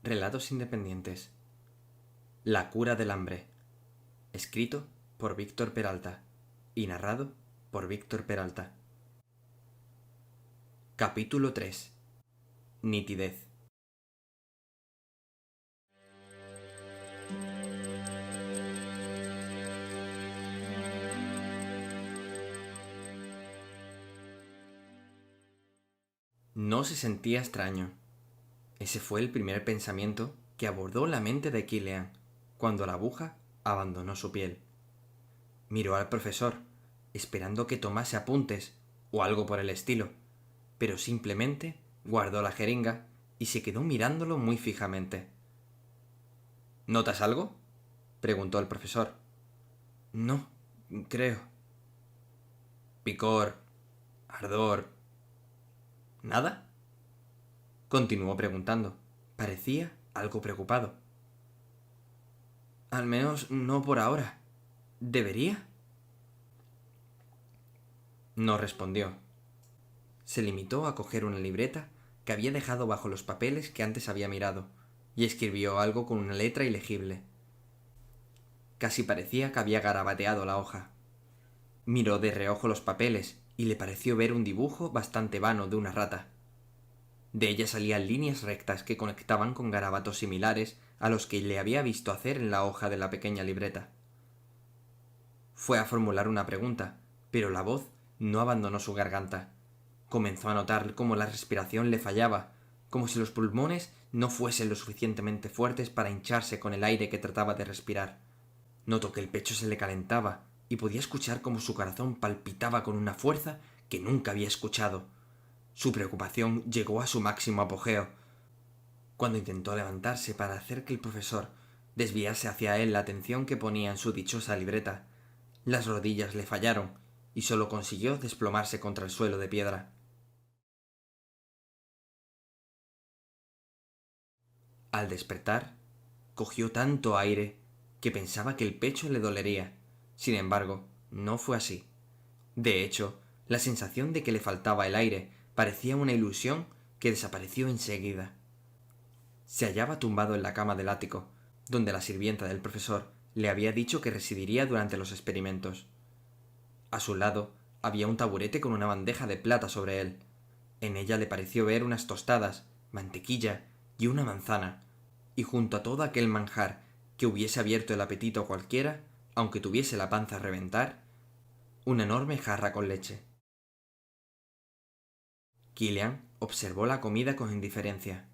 Relatos independientes. La cura del hambre. Escrito por Víctor Peralta y narrado por Víctor Peralta. Capítulo 3. Nitidez. No se sentía extraño. Ese fue el primer pensamiento que abordó la mente de Kilian cuando la aguja abandonó su piel. Miró al profesor, esperando que tomase apuntes o algo por el estilo, pero simplemente guardó la jeringa y se quedó mirándolo muy fijamente. ¿Notas algo?, preguntó el profesor. No, creo. Picor, ardor. ¿Nada?, continuó preguntando. Parecía algo preocupado. Al menos no por ahora. ¿Debería? No respondió. Se limitó a coger una libreta que había dejado bajo los papeles que antes había mirado y escribió algo con una letra ilegible. Casi parecía que había garabateado la hoja. Miró de reojo los papeles y le pareció ver un dibujo bastante vano de una rata. De ella salían líneas rectas que conectaban con garabatos similares a los que le había visto hacer en la hoja de la pequeña libreta. Fue a formular una pregunta, pero la voz no abandonó su garganta. Comenzó a notar cómo la respiración le fallaba, como si los pulmones no fuesen lo suficientemente fuertes para hincharse con el aire que trataba de respirar. Notó que el pecho se le calentaba y podía escuchar cómo su corazón palpitaba con una fuerza que nunca había escuchado. Su preocupación llegó a su máximo apogeo cuando intentó levantarse para hacer que el profesor desviase hacia él la atención que ponía en su dichosa libreta. Las rodillas le fallaron y solo consiguió desplomarse contra el suelo de piedra. Al despertar, cogió tanto aire que pensaba que el pecho le dolería. Sin embargo, no fue así. De hecho, la sensación de que le faltaba el aire parecía una ilusión que desapareció enseguida. Se hallaba tumbado en la cama del ático, donde la sirvienta del profesor le había dicho que residiría durante los experimentos. A su lado había un taburete con una bandeja de plata sobre él. En ella le pareció ver unas tostadas, mantequilla y una manzana, y junto a todo aquel manjar que hubiese abierto el apetito a cualquiera, aunque tuviese la panza a reventar, una enorme jarra con leche. Kilian observó la comida con indiferencia.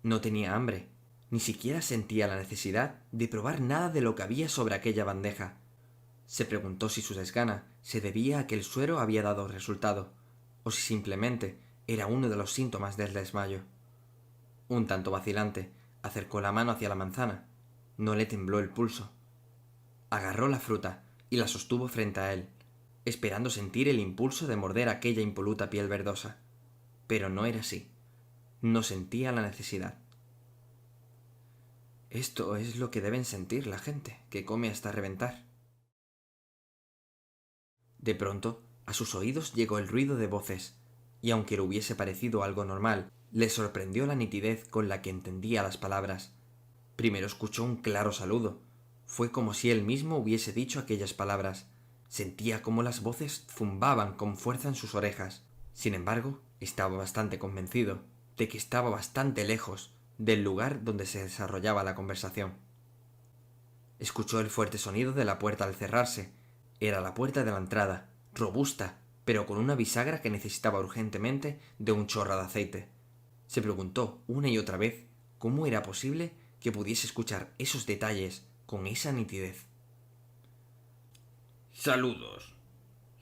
No tenía hambre, ni siquiera sentía la necesidad de probar nada de lo que había sobre aquella bandeja. Se preguntó si su desgana se debía a que el suero había dado resultado, o si simplemente era uno de los síntomas del desmayo. Un tanto vacilante, acercó la mano hacia la manzana. No le tembló el pulso. Agarró la fruta y la sostuvo frente a él, esperando sentir el impulso de morder aquella impoluta piel verdosa. Pero no era así. No sentía la necesidad. Esto es lo que deben sentir la gente que come hasta reventar. De pronto, a sus oídos llegó el ruido de voces, y aunque le hubiese parecido algo normal, le sorprendió la nitidez con la que entendía las palabras. Primero escuchó un claro saludo. Fue como si él mismo hubiese dicho aquellas palabras. Sentía cómo las voces zumbaban con fuerza en sus orejas. Sin embargo, estaba bastante convencido de que estaba bastante lejos del lugar donde se desarrollaba la conversación. Escuchó el fuerte sonido de la puerta al cerrarse. Era la puerta de la entrada, robusta, pero con una bisagra que necesitaba urgentemente de un chorro de aceite. Se preguntó una y otra vez cómo era posible que pudiese escuchar esos detalles con esa nitidez. Saludos,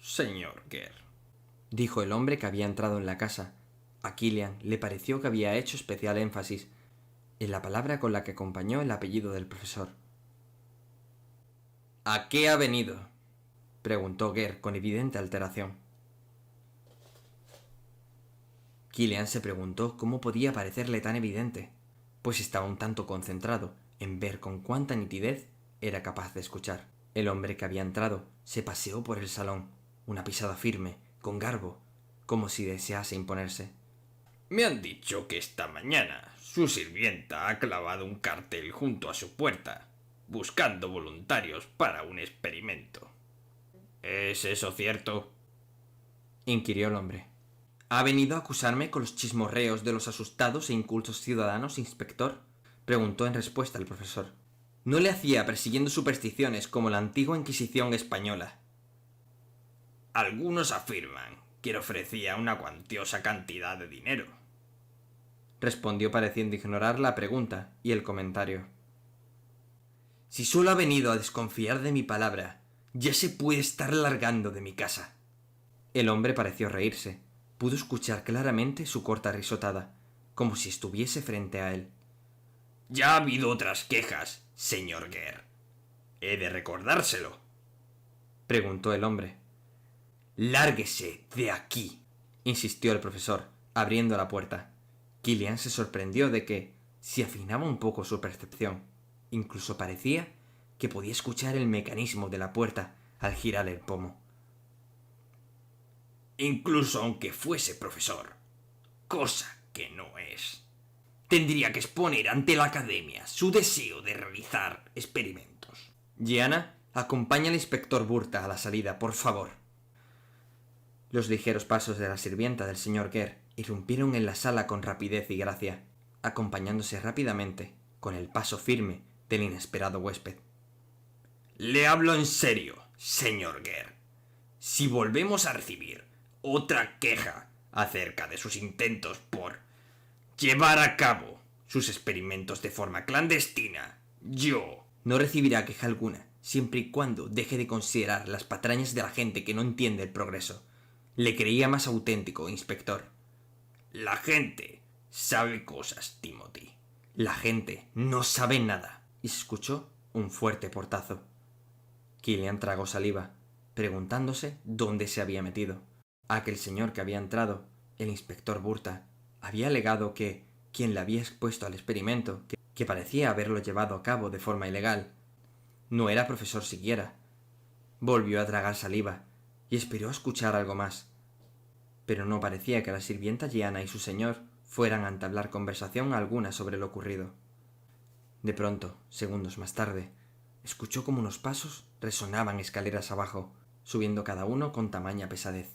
señor Kerr, dijo el hombre que había entrado en la casa. A Kilian le pareció que había hecho especial énfasis en la palabra con la que acompañó el apellido del profesor. ¿A qué ha venido?, preguntó Kerr con evidente alteración. Kilian se preguntó cómo podía parecerle tan evidente, pues estaba un tanto concentrado en ver con cuánta nitidez era capaz de escuchar. El hombre que había entrado se paseó por el salón, una pisada firme, con garbo, como si desease imponerse. Me han dicho que esta mañana su sirvienta ha clavado un cartel junto a su puerta, buscando voluntarios para un experimento. ¿Es eso cierto? Inquirió el hombre. ¿Ha venido a acusarme con los chismorreos de los asustados e incultos ciudadanos, inspector? Preguntó en respuesta el profesor. No le hacía persiguiendo supersticiones como la antigua Inquisición española. Algunos afirman que le ofrecía una cuantiosa cantidad de dinero, respondió pareciendo ignorar la pregunta y el comentario. Si solo ha venido a desconfiar de mi palabra, ya se puede estar largando de mi casa. El hombre pareció reírse. Pudo escuchar claramente su corta risotada, como si estuviese frente a él. Ya ha habido otras quejas, señor Guerre. ¿He de recordárselo?, preguntó el hombre. Lárguese de aquí, insistió el profesor, abriendo la puerta. Kilian se sorprendió de que, si afinaba un poco su percepción, incluso parecía que podía escuchar el mecanismo de la puerta al girar el pomo. Incluso aunque fuese profesor, cosa que no es, tendría que exponer ante la academia su deseo de realizar experimentos. Gianna, acompaña al inspector Burta a la salida, por favor. Los ligeros pasos de la sirvienta del señor Guerre irrumpieron en la sala con rapidez y gracia, acompañándose rápidamente con el paso firme del inesperado huésped. Le hablo en serio, señor Guerre. Si volvemos a recibir otra queja acerca de sus intentos por llevar a cabo sus experimentos de forma clandestina, yo... No recibirá queja alguna, siempre y cuando deje de considerar las patrañas de la gente que no entiende el progreso. Le creía más auténtico, inspector. La gente sabe cosas, Timothy. La gente no sabe nada. Y se escuchó un fuerte portazo. Kilian tragó saliva, preguntándose dónde se había metido. Aquel señor que había entrado, el inspector Burta, había alegado que quien le había expuesto al experimento, que parecía haberlo llevado a cabo de forma ilegal, no era profesor siquiera. Volvió a tragar saliva y esperó a escuchar algo más. Pero no parecía que la sirvienta Gianna y su señor fueran a entablar conversación alguna sobre lo ocurrido. De pronto, segundos más tarde, escuchó como unos pasos resonaban escaleras abajo, subiendo cada uno con tamaña pesadez.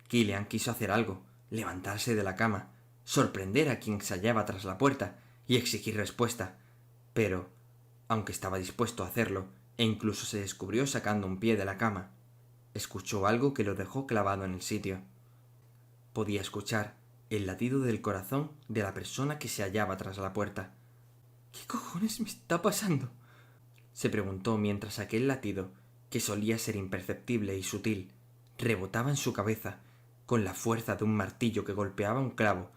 Kilian quiso hacer algo, levantarse de la cama, sorprender a quien se hallaba tras la puerta y exigir respuesta, pero, aunque estaba dispuesto a hacerlo, e incluso se descubrió sacando un pie de la cama, escuchó algo que lo dejó clavado en el sitio. Podía escuchar el latido del corazón de la persona que se hallaba tras la puerta. ¿Qué cojones me está pasando?, se preguntó mientras aquel latido, que solía ser imperceptible y sutil, rebotaba en su cabeza con la fuerza de un martillo que golpeaba un clavo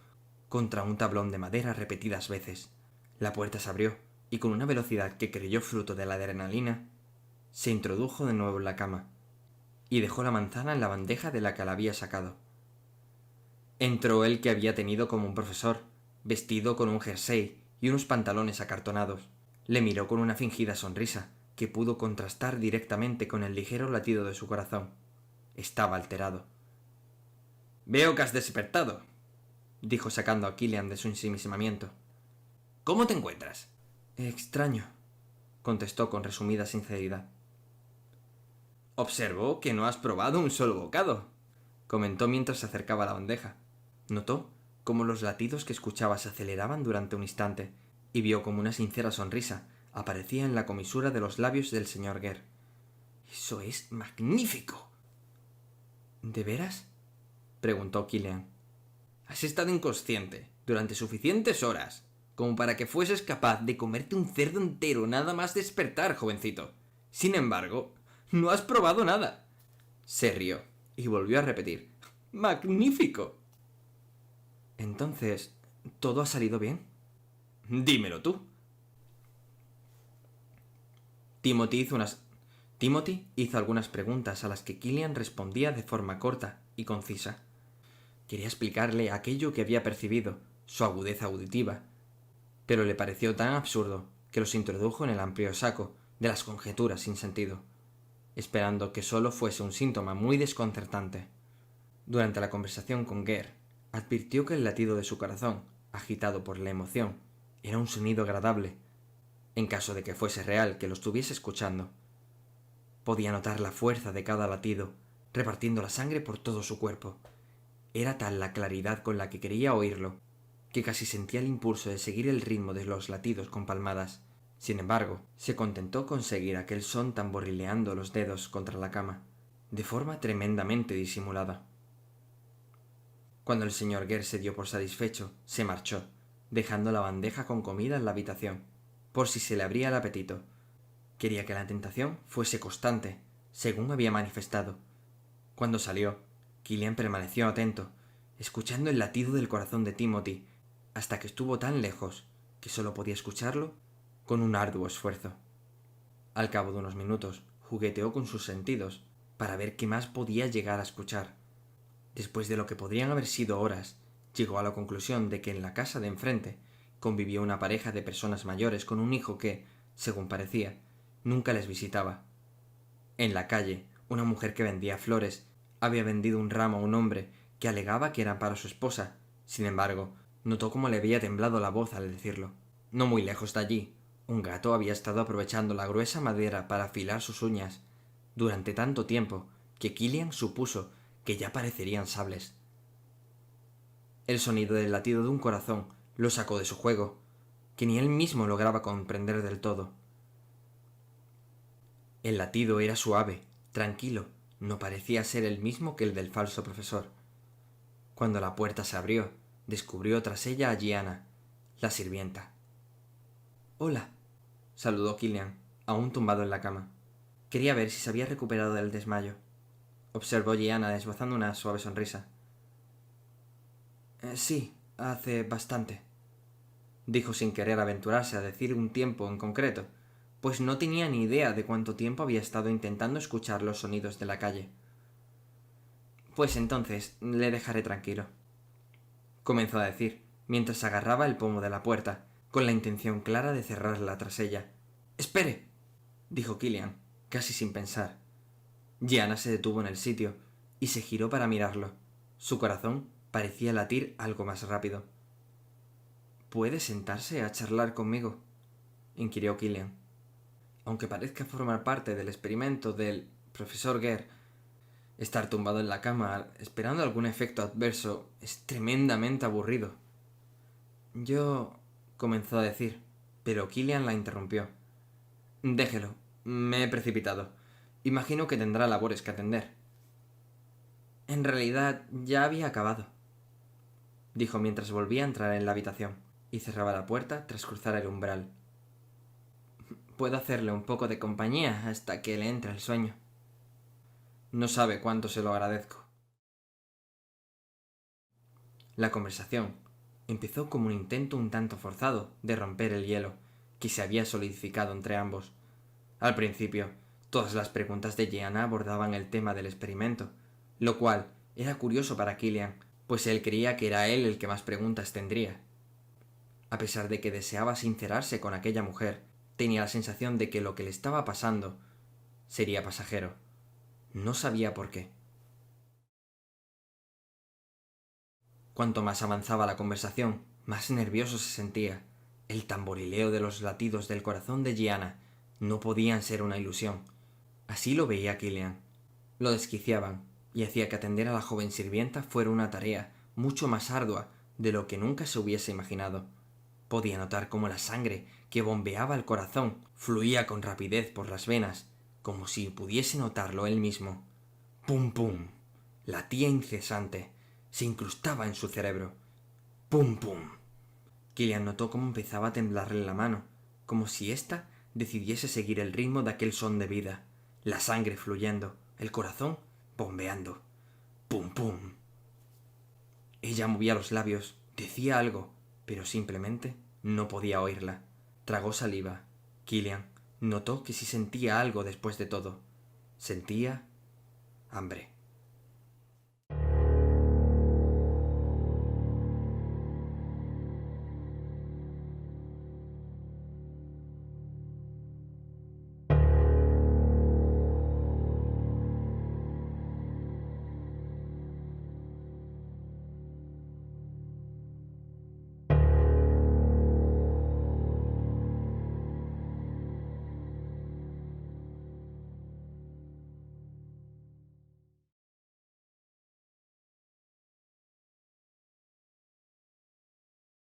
contra un tablón de madera repetidas veces. La puerta se abrió y con una velocidad que creyó fruto de la adrenalina, se introdujo de nuevo en la cama y dejó la manzana en la bandeja de la que la había sacado. Entró el que había tenido como un profesor, vestido con un jersey y unos pantalones acartonados. Le miró con una fingida sonrisa que pudo contrastar directamente con el ligero latido de su corazón. Estaba alterado. «Veo que has despertado», dijo sacando a Kilian de su ensimismamiento. «¿Cómo te encuentras?» «Extraño», contestó con resumida sinceridad. «Observo que no has probado un solo bocado», comentó mientras se acercaba a la bandeja. Notó cómo los latidos que escuchaba se aceleraban durante un instante y vio como una sincera sonrisa aparecía en la comisura de los labios del señor Guerre. «Eso es magnífico». ¿De veras?, preguntó Kilian. «Has estado inconsciente durante suficientes horas como para que fueses capaz de comerte un cerdo entero nada más despertar, jovencito. Sin embargo, no has probado nada». Se rió y volvió a repetir: «¡Magnífico!». «Entonces, ¿todo ha salido bien?». «Dímelo tú». Timothy hizo algunas preguntas a las que Kilian respondía de forma corta y concisa. Quería explicarle aquello que había percibido, su agudeza auditiva, pero le pareció tan absurdo que los introdujo en el amplio saco de las conjeturas sin sentido, esperando que solo fuese un síntoma muy desconcertante. Durante la conversación con Guerre, Advirtió que el latido de su corazón, agitado por la emoción, era un sonido agradable, en caso de que fuese real que lo estuviese escuchando. Podía notar la fuerza de cada latido, repartiendo la sangre por todo su cuerpo. Era tal la claridad con la que quería oírlo, que casi sentía el impulso de seguir el ritmo de los latidos con palmadas. Sin embargo, se contentó con seguir aquel son tamborileando los dedos contra la cama, de forma tremendamente disimulada. Cuando el señor Guer se dio por satisfecho, se marchó, dejando la bandeja con comida en la habitación, por si se le abría el apetito. Quería que la tentación fuese constante, según había manifestado. Cuando salió, Killian permaneció atento, escuchando el latido del corazón de Timothy, hasta que estuvo tan lejos que solo podía escucharlo con un arduo esfuerzo. Al cabo de unos minutos, jugueteó con sus sentidos para ver qué más podía llegar a escuchar. Después de lo que podrían haber sido horas, llegó a la conclusión de que en la casa de enfrente convivió una pareja de personas mayores con un hijo que, según parecía, nunca les visitaba. En la calle, una mujer que vendía flores había vendido un ramo a un hombre que alegaba que eran para su esposa. Sin embargo, notó cómo le había temblado la voz al decirlo. No muy lejos de allí, un gato había estado aprovechando la gruesa madera para afilar sus uñas durante tanto tiempo que Killian supuso que ya parecerían sables. El sonido del latido de un corazón lo sacó de su juego, que ni él mismo lograba comprender del todo. El latido era suave, tranquilo, no parecía ser el mismo que el del falso profesor. Cuando la puerta se abrió, descubrió tras ella a Gianna, la sirvienta. «Hola», saludó Killian, aún tumbado en la cama. Quería ver si se había recuperado del desmayo. Observó Gianna esbozando una suave sonrisa. Sí, hace bastante», dijo sin querer aventurarse a decir un tiempo en concreto, pues no tenía ni idea de cuánto tiempo había estado intentando escuchar los sonidos de la calle. «Pues entonces le dejaré tranquilo», comenzó a decir, mientras agarraba el pomo de la puerta, con la intención clara de cerrarla tras ella. «¡Espere!», dijo Killian, casi sin pensar. Gianna se detuvo en el sitio y se giró para mirarlo. Su corazón parecía latir algo más rápido. «¿Puede sentarse a charlar conmigo?», inquirió Killian. Aunque parezca formar parte del experimento del profesor Guer, estar tumbado en la cama esperando algún efecto adverso es tremendamente aburrido. «Yo», comenzó a decir, pero Killian la interrumpió. «Déjelo, me he precipitado. Imagino que tendrá labores que atender». «En realidad ya había acabado», dijo mientras volvía a entrar en la habitación y cerraba la puerta tras cruzar el umbral. «Puedo hacerle un poco de compañía hasta que le entre el sueño». «No sabe cuánto se lo agradezco». La conversación empezó como un intento un tanto forzado de romper el hielo que se había solidificado entre ambos. Al principio, todas las preguntas de Gianna abordaban el tema del experimento, lo cual era curioso para Killian, pues él creía que era él el que más preguntas tendría. A pesar de que deseaba sincerarse con aquella mujer, tenía la sensación de que lo que le estaba pasando sería pasajero. No sabía por qué. Cuanto más avanzaba la conversación, más nervioso se sentía. El tamborileo de los latidos del corazón de Gianna no podían ser una ilusión. Así lo veía Killian. Lo desquiciaban y hacía que atender a la joven sirvienta fuera una tarea mucho más ardua de lo que nunca se hubiese imaginado. Podía notar cómo la sangre que bombeaba el corazón fluía con rapidez por las venas, como si pudiese notarlo él mismo. ¡Pum, pum! Latía incesante. Se incrustaba en su cerebro. ¡Pum, pum! Killian notó cómo empezaba a temblarle la mano, como si ésta decidiese seguir el ritmo de aquel son de vida. La sangre fluyendo, el corazón bombeando. ¡Pum, pum! Ella movía los labios, decía algo, pero simplemente no podía oírla. Tragó saliva. Killian notó que sí sentía algo después de todo. Sentía hambre.